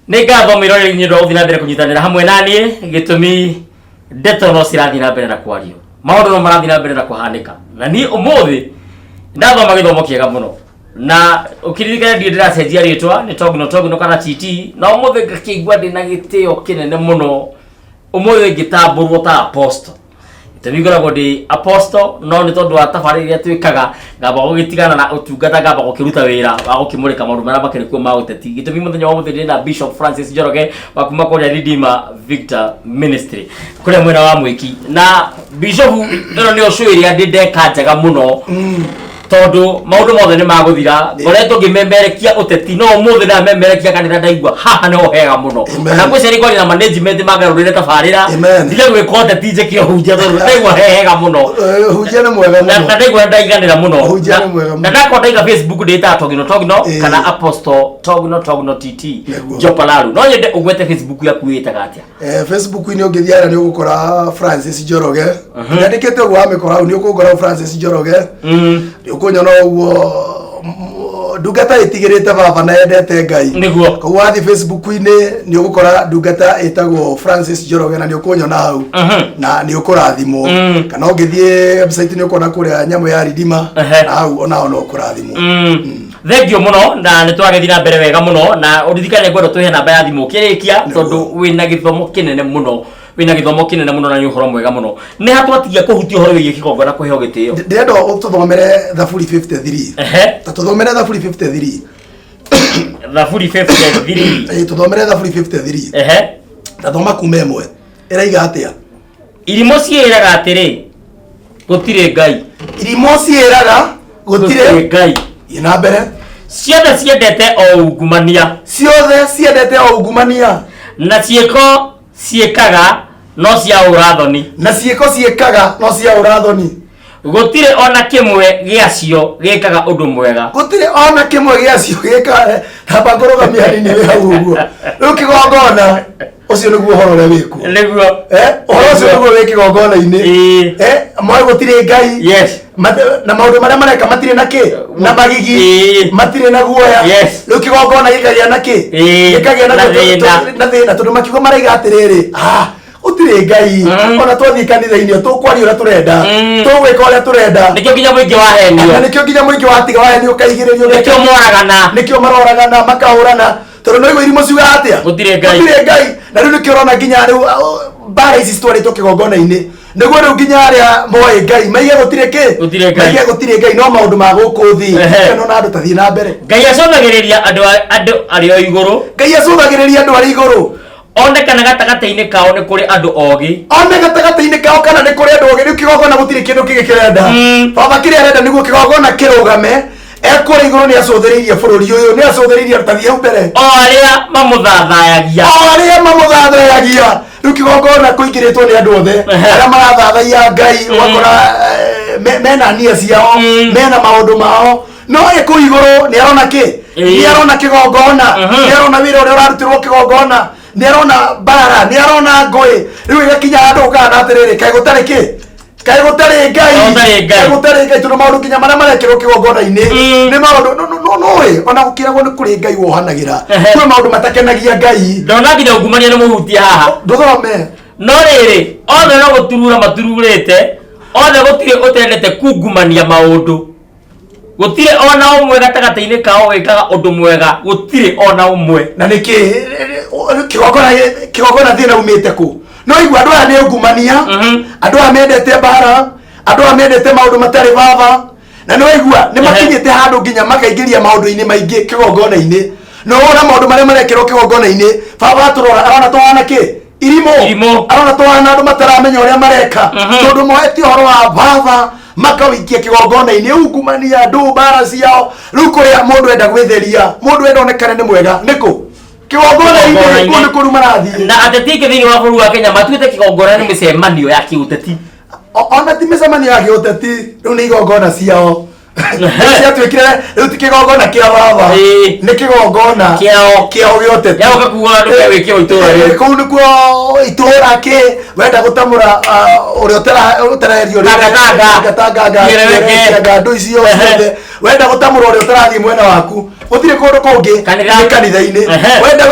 Nĩngatho mirore ni ndo uthina mbere kunyitanira hamwe nani gitumi ndeto no cirathi na mbere na kwario maundu no marathi na mbere na kuhanika na ni umuthi ndathoma githomo kiega muno na ukiririkana ndira cenjia ritwa ni togno kana TT na umuthi ngakigwa ndina gitio kinene muno umuthi ngitamburwo ta apostle itabigora godi apostle no ni tondu atafari ya twikaga ngaba gugitigana na utungata ngaba gukiruta wira wa gukimurika maundu mara makene kwa mauteti gitumi muthenya wa muthenya na Bishop Francis Njoroge wa kuma kwa Redeemer Victor Ministry kule mwena wa mwiki na Bishop ino ni ocuiria ndeka njega muno tondu maundu mothe ni maguthira ngoretwo ngimemberekia uteti no umuthi na memberekia kanitha ndaigua haha no hega muno na gwicari kwa na management magarurire tabarira ndile gwika uteti nje kio hunjia tondu ndaigua hega muno hunjia ni mwega muno na ndaigua ndaiganira muno hunjia ni mwega muno na ndako ndaiga Facebook ndita togino kana Apostle togino TT Jopalaru no nyende ugwete Facebook yaku yitaga atia Facebook ni ungithiara ni ugukora Francis Njoroge ndandikite gwa mikora ni ugukora Francis Njoroge ukunyona uwo ndungata itigirite baba na endete Ngai niguo ko wathi Facebook-ini ni ugukora ndungata itagwo Francis Njoroge na ni ukunyona hau na ni ukurathimo kana ungithie website ni ukona kuria nyamu ya Redeemer na hau ona no ukurathimo thengio muno na nitwagethina mbere wega muno na uririkane gwero tuhe namba ya thimu kirikia tondu wina githomo kinene muno na ni uhoro mwega muno ni hatwatigia kuhutia uhoro wigi kigongona kuheo gitio ndendo ututhomere Thaburi 53 tuthomere Thaburi 53 Thaburi 53 tuthomere Thaburi 53 tathoma kuma imwe iraiga atia irimo ciiraga atiri gutire Ngai irimo ciiraga gutire Ngai ina mbere ciothe ciendete o ungumania na cieko ciekaga no cia urathoni gutire ona kimwe giacio gikaga undu mwega tabagurugamia ni we haguo rukigongona ucio niguo horo ria wiku niguo horo ucio niguo wikigongona ini mwa gutire Ngai na maundu maria mareka matire na ki na magigi matire na guoya rukigongona gikagia na ki gikagia na thina tondu makiugo maraiga atiriri utire Ngai ona twathi kanitha-ini tukwaria ura turenda tugwika uria turenda nikio nginya mwingi wahenio nikio nginya mwingi watiga wahenio ukaigirerio nikio maroragana makahurana tondu no igwa irimo ciuga atia utire Ngai na riu nikio rona nginya riu bara ici citwaritwo kigongona-ini niguo riu nginya aria moe Ngai maige gutire Ngai no maundu ma guku thi no na andu tathie na mbere Ngai acũthagĩrĩria andu ario iguru Ngai acũthagĩrĩria andu ari iguru one kana gatagata-ini kao ni kuri andu ogi one gatagata-ini kao kana ni kuri andu ogi riu kigongona gutire kindu kigikirenda baba kiria arenda niguo kigongona kirugame ekore iguru ni acũthĩrĩirie bururi uyu ni acũthĩrĩirie tathie hau mbere o aria mamuthathayagia riu kigongona kuingiritwo ni andu othe aria marathathaia Ngai wakora mena nia ciao mena maundu mao no eku iguru ni arona ki ni arona kigongona ni arona wira uria urarutirwo kigongona ni arona bara ni arona ngui riu igakinya andu kana atiriri kai gutari ki kai gutari Ngai tondu maundu kinya maria marekirwo kigongona-ini ni maundu no ona gukiragwo ni kuri Ngai wohanagira kwi maundu matakenagia Ngai ndona nginya ungumania ni muhutia haha nduthome no riri othe no guturura matururite othe gutire utendete kungumania maundu gutire ona umwe gatagata-ini kao wikaga undu mwega gutire ona umwe na niki kigongona thina umite ku no igwa andu aya ni ungumania andu aya mendete bara andu aya mendete maundu matari baba na no igwa ni makinyite handu nginya makaingiria maundu-ini maingi kigongona-ini no ona maundu maria marekirwo kigongona-ini baba turora arona twana ki irimo arona twana andu mataramenya uria mareka tondu moetie horo wa baba makawikia kigongona-ini ungumania andu bara ciao riu kuria mundu enda gwitheria mundu enda onekane ni mwega niku kigongona-ini kundu kuru marathi na ateti thiini wa bũrũri wa Kenya matuite kigongona ni micemanio ya kiuteti ona ti micemanio ya kiuteti riu ni igongona ciao cia twikire riu tikigongona kia baba ni kigongona kiao giote yao kakuona ndu wikio itura ri kuu nikuo itura ki wenda gutamura uria utaraherio gatanga ndu icio wenda gutamura uria utarathie mwena waku utire kundu kungi kanitha-ini wenda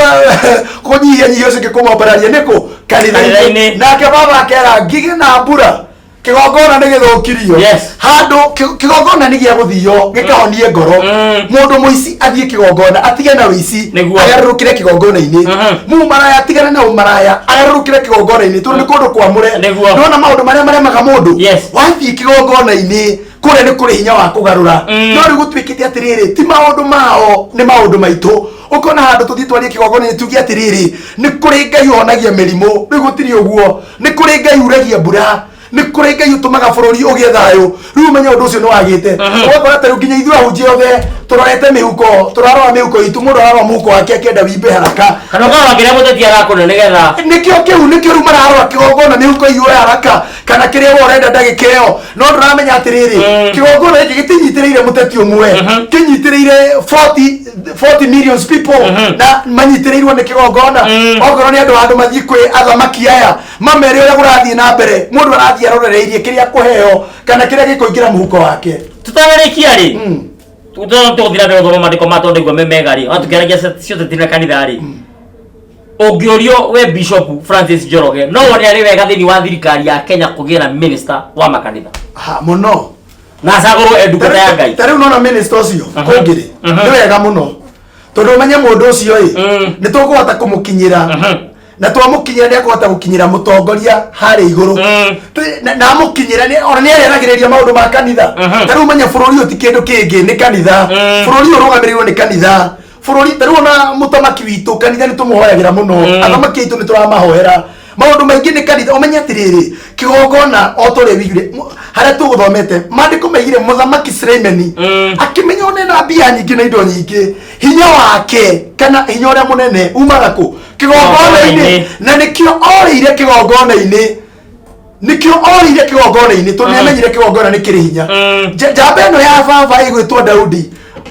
kunyihia nyihia ucio ngikumomberaria niku kanitha-ini nake baba akera ngige na mbura kigongona ni githukirio handu kigongona ni gia guthio gikahonie ngoro mundu muici athie kigongona atige na wici agarurukire kigongona-ini mu maraya atigane na umaraya agarurukire kigongona-ini tu ni kundu kwamure ndona maundu maria maremaga mundu wathie kigongona-ini kure ni kuri hinya wa kugarura no ri gutwikite atiriri ti maundu mao ni maundu maitu ukona handu tuthie twarie kigongona ni tugie atiriri ni kuri ngai onagia mirimo ri gutiri uguo ni kuri ngai uragia mbura ni kuri ngai utumaga bururi ugie thayo riu menya undu ucio ni wagite ugakora ta riu nginya ithu ahunjia othe turorete mihuko turarora mihuko itu mundu ararora muhuko wake akienda wimbe haraka kana kwa wagira mutetia gakuna nigetha nikio riu mararora kigongona mihuko iyure haraka kana kiria we urenda ndagikeo no nduramenya atiriri kigongona giki gitinyitiriire muteti umwe kinyitiriire 40 million people na manyitiriirwo ni kigongona okorwo ni andu mathii kwi athamaki aya mamere uria gurathie na mbere mundu arathie arorereirie kiria kuheo kana kiria gikuingira muhuko wake tutararekia ri tuthira mbere thoma mandiko matondeigua memega ri atukeragia ciothe tina kanitha ri ungiorio we Bishop Francis Njoroge no wone ari wega thini wa thirikari ya Kenya kugira minister wa makanitha muno na sagoro edukata ya ngai tari unaona minister ucio kungiri ni wega muno tondu umenye mundu ucio ni tukuhota kumukinyira na twamukinyira ni akuhota gukinyira mutongoria hari iguru na amukinyira ni ona ni aragiriria maundu ma kanitha tari umenye bururi uti kindu kingi ni kanitha bururi urugamirirwo ni kanitha bururi tari ona mutamaki witu kanitha ni tumuhoyagira muno athamaki itu ni turamahoera maundu maingi ni kanitha umenye atiriri kigongona o turi wigire haria tuguthomete mandiko maigire muthamaki Suleimani akimenya onena mbia nyingi na indo nyingi hinya wake kana hinya uria munene umaga ku kigongona-ini na nikio orire kigongona-ini tondu niamenyire kigongona ni kiri hinya njamba ino ya baba igwitwo Daudi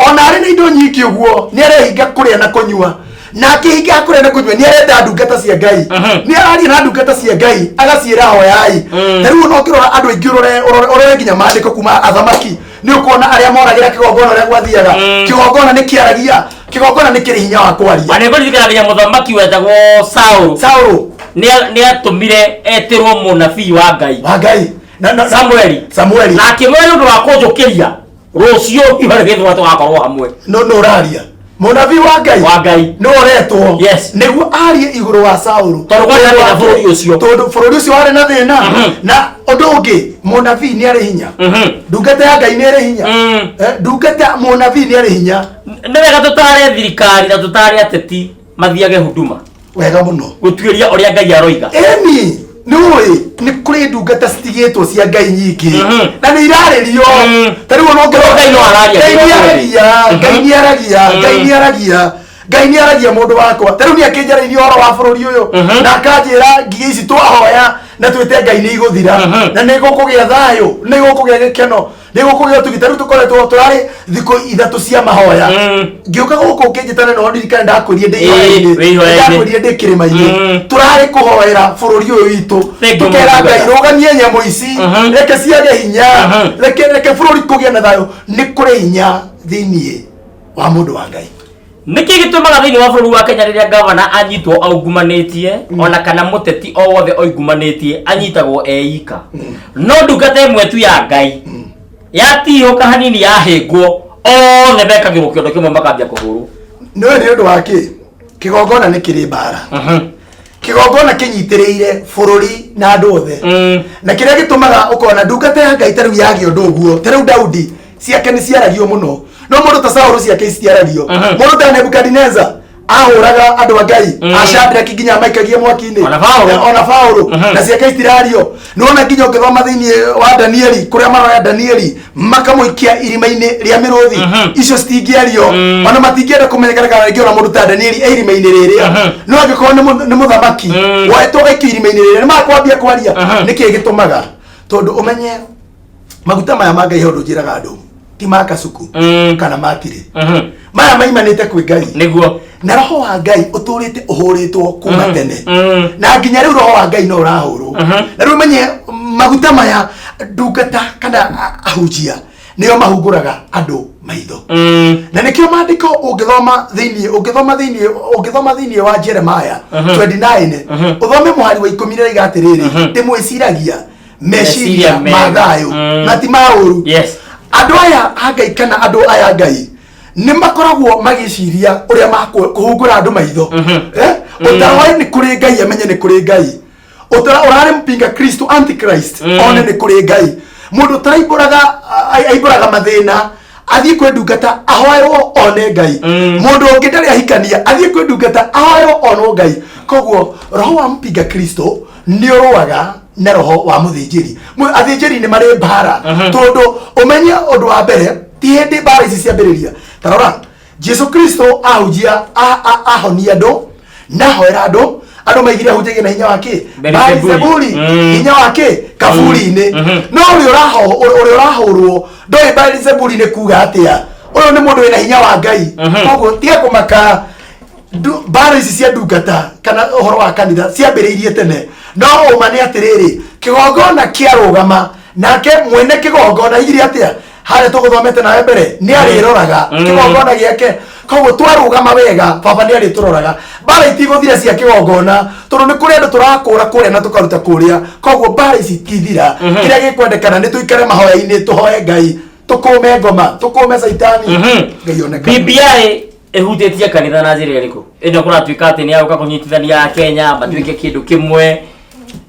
ona ari na indo nyingi uguo ni arehinga kuria na kunyua na akihinga kuria na kunyua ni arenda ndungata cia ngai ni araria na ndungata cia ngai agaciira hoyai riu no kirora andu aingi urore nginya mandiko kuma athamaki ni ukona aria moragira kigongona uria gwathiaga kigongona ni kiaragia kigongona ni kiri hinya wa kwaria ane ngori kiragia muthamaki wetagwo Saul ni atumire etirwo munabii wa ngai na Samueli na akimwera undu wa kunjukiria rucio ibare githu tugakorwo hamwe no uraria munabii wa ngai no retwo niguo arie iguru wa Saul tondu kwa na bururi ucio wari na thina na undu ungi munabii ni ari hinya ndungata ya ngai ni ari hinya ndungata munabii ni ari hinya ni wega tutare thirikari na tutare ateti mathiage huduma wega muno gutuiria uria ngai aroiga ni kuri ndungata citigitwo cia ngai nyingi na ni iraririo tariu no ngai no aragia ngai ni aragia mundu wakwa tariu ni akinjarairio horo wa bururi uyu na akanjira ngi ici twahoya na twite ngai ni iguthira na ni gukugia thayo ni gukugia gikeno ni gukugia tugitaru tukoretwo turari thiko ithatu cia mahoya ngiuka guku kinjitana no ndirikana ndakurie ndakurie ndikirima-ini turari kuhoera bururi uyu witu tukera ngai ruganie nyamu ici reke ciage hinya reke bururi kugia na thayo ni kuri hinya thiini wa mundu wa ngai niki gitumaga thini wa bururi wa Kenya riria governor anyitwo aungumanitie ona kana muteti o wothe oingumanitie anyitagwo eika no ndungata imwe tu ya ngai yatihoka hanini yahingwo othe mekagirwo kiondo kimwe makambia kuhuru no ni undu waki kigongona ni kiri bara kigongona kinyitiriire bururi na andu othe na kiria gitumaga ukona ndungata ya ngai tariu yagi undu uguo tariu Daudi ciake ni ciaragio muno no mundu ta Saul ciake ciaragio mundu ta Nebukadnezar ahuraga andu a ngai Shadraka nginya maikagie mwaki-ini ona Paulo na ciake itirario nona nginya ngithoma thiini wa Danieli kuria maroya Danieli makamuikia irima-ini ria miruthi icio citingiario ona matingienda kumenyekana kana ngiona mundu ta Danieli irima-ini riria no angikorwo ni muthamaki waitwo gaikio irima-ini riria ni makwambia kwaria niki gitumaga tondu umenye maguta maya ma ngai hondu njiraga andu ti makasuku kana matire maya maimanite kwi Ngai niguo na roho wa Ngai uturite uhuritwo kuma tene na nginya riu roho wa Ngai no urahurwo na riu menye maguta maya ndungata kana ahujia nio mahunguraga andu maitho na nikio mandiko ungithoma thiini wa Jeremiah 29 uthome muhari wa 10 na igatiriri ndimwiciragia meciria magayo na ti mauru andu aya Ngai kana andu aya Ngai ni makoragwo magiciria uria makuhungura andu maitho utarawai ni kuri Ngai amenye ni kuri Ngai urare mpinga Kristo antichrist one ni kuri Ngai mundu taraiburaga mathina athie kwendungata ahoerwo one Ngai mundu ungi ndari ahikania athie kwendungata ahoerwo onwo Ngai koguo roho wa mpinga Kristo ni uruaga na roho wa muthinjiri athinjiri ni mari mbara tondu umenye undu wa mbere ti hindi mbara ici ciambiriria tarora Jesu Kristo ahujia ahonia andu na hoera andu maigire ahunjagie na hinya wake Baalizebuli hinya wake kaburi-ini no uri urahurwo ndoi Baalizebuli ni kuga atia uyu ni mundu wina hinya wa Ngai koguo tiga kumaka mbara ici cia ndungata kana uhoro wa kanitha ciambiriirie tene no umane atiriri kigongona kiarugama nake mwene kigongona igire atia hare tuguthomete nawe mbere ni ariroraga kigongona giake koguo twarugama wega baba ni arituroraga mbara itiguthira cia kigongona tondu ni kuri andu turakura kuria na tukaruta kuria koguo mbara ici tithira kiria gikwendekana ni tuikare mahoya-ini tuhoe Ngai tukume ngoma tukume saitani Ngai oneka BBI ehutitie kanitha na njira iriku ino kuratuika ati ni aguka kunyitithania Kenya matuike kindu kimwe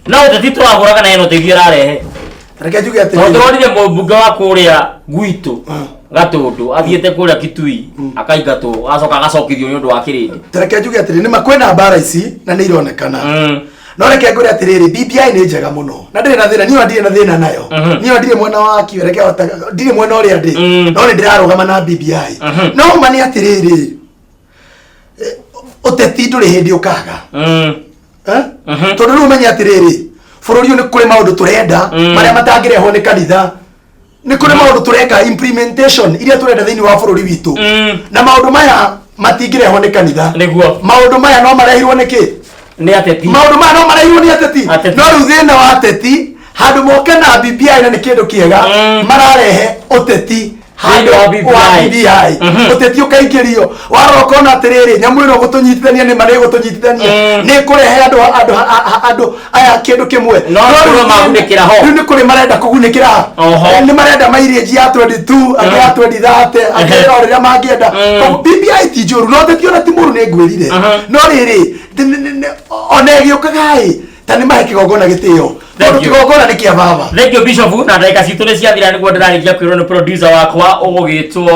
no uteti turaguraga na ino teithio rarehe reke juge ati ndorire mbunge wa kuria gwitu gatundu athiete kuria Kitui akaigatwo acoka agacokithio ni undu wa kirindi reke juge ati ni makwena mbara ici na ni ironekana no reke ngore atiriri BBI ni njega muno na ndire na thina niyo ndire na thina nayo niyo ndire mwena wa kiwereke ndire mwena uria ndi no ni ndirarugama na BBI no mani atiriri uteti nduri hindi ukaga tondu riu menye atiriri bururi ni kuri maundu turenda maria matangirehwo ni kanitha ni kuri maundu tureka implementation iria turenda thiini wa bururi witu na maundu maya matingirehwo ni kanitha niguo maundu maya no marehirwo ni ki ni ateti maundu maya no marehirwo ni ateti no riu thina wa ateti handu moke na BBI na ni kindu kiega mararehe uteti handu wa BBI uteti ukaingirio warokona atiriri nyamu ino gutunyitithania ni mari gutunyitithania ni kurehe andu aya kindu kimwe no magunikira ho ni kuri marenda kugunikira ni marenda mairie ya 22 anga ya 2030 anga ria mangienda BBI ti njuru no uteti ona ti muru ni ngwirire no riri onegi ukagai tani mahe kigongona gitio kigongona ni kia baba thank you Bishop na ndaika citu ni ciathira niguo ndirarikia kwirwo ni producer wakwa ugitwo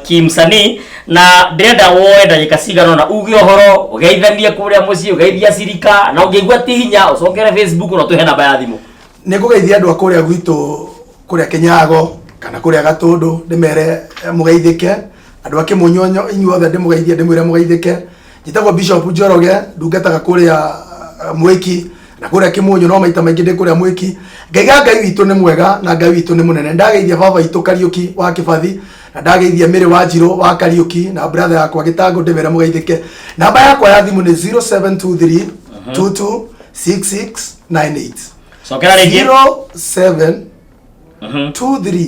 Kimsani na ndenda woe ndagika cigano na uge ohoro ugeithanie kuria mucii ugeithia cirika na ungeigua ti hinya ucokere Facebook na tuhe namba ya thimu ni kugeithia andu akuria gwitu kuria Kinyago kana kuria Gatundu ndimere mugeithike andu ake munyonyo inyuothe ndimugeithia ndimwire mugeithike njitagwo Bishop Njoroge ndungataga kuria Mwiki na kuria Kimunyu no maita maingi ndi kuria Mwiki Ngai witu ni mwega na Ngai witu ni munene ndageithia baba itu Kariuki wa Kibathi na ndageithia Miri wa Njiro wa Kariuki na brother yakwa Gitango ndimere mugeithike namba yakwa ya thimu ni 0723 226698 sokera rigi 0723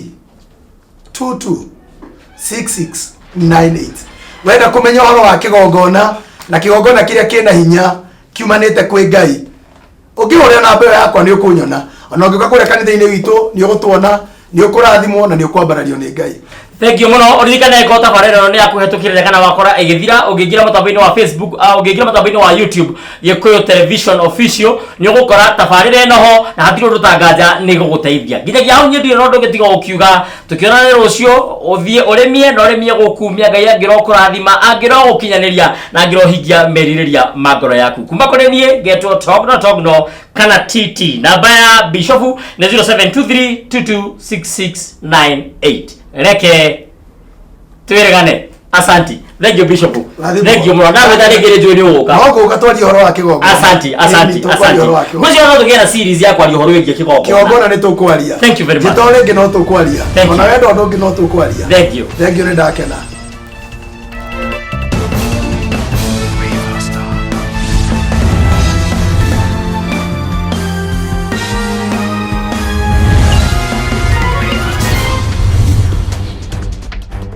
226698 wenda kumenya horo wa kigongona na kigongona kiria kina hinya kiumanite kwi Ngai ungihoria na mbeo yakwa ni ukunyona ona ungiuka kuria kanitha-ini witu ni ugutwona ni ukurathimwo na ni ukwambarario ni Ngai thank you muno uririkane ko tabarero ni akuhetukirire kana wakora igithira ungigira mutambo-ini wa Facebook au ungigira mutambo-ini wa YouTube Gikuyu Television Official ni ugukora tabarire no ho na hatiro rutanganja ni guguteithia nginyagia hau nyindi no ndugitiga ukiuga tukiona rucio uthie uremie no remie gukumia Ngai angiro kurathima angiro gukinyaniria na angiro hingia meririria magoro yaku kumba kuri nie getwo Togno kana TT namba ya Bishop ni 0723226698 reke tuiregane asanti Thank you Bishop. Thank you mwana ndawe ndaregereje ni uka. Nago ugatwari horo wa kigongo. Asante. Mwisho wana tugera series yako ali horo wiki kigongo. Kigongo na tukwaria. Thank you very much. Gitore ngi no tukwaria. Ona wendo ndo ngi no tukwaria. Thank you. Thank you ni ndakena.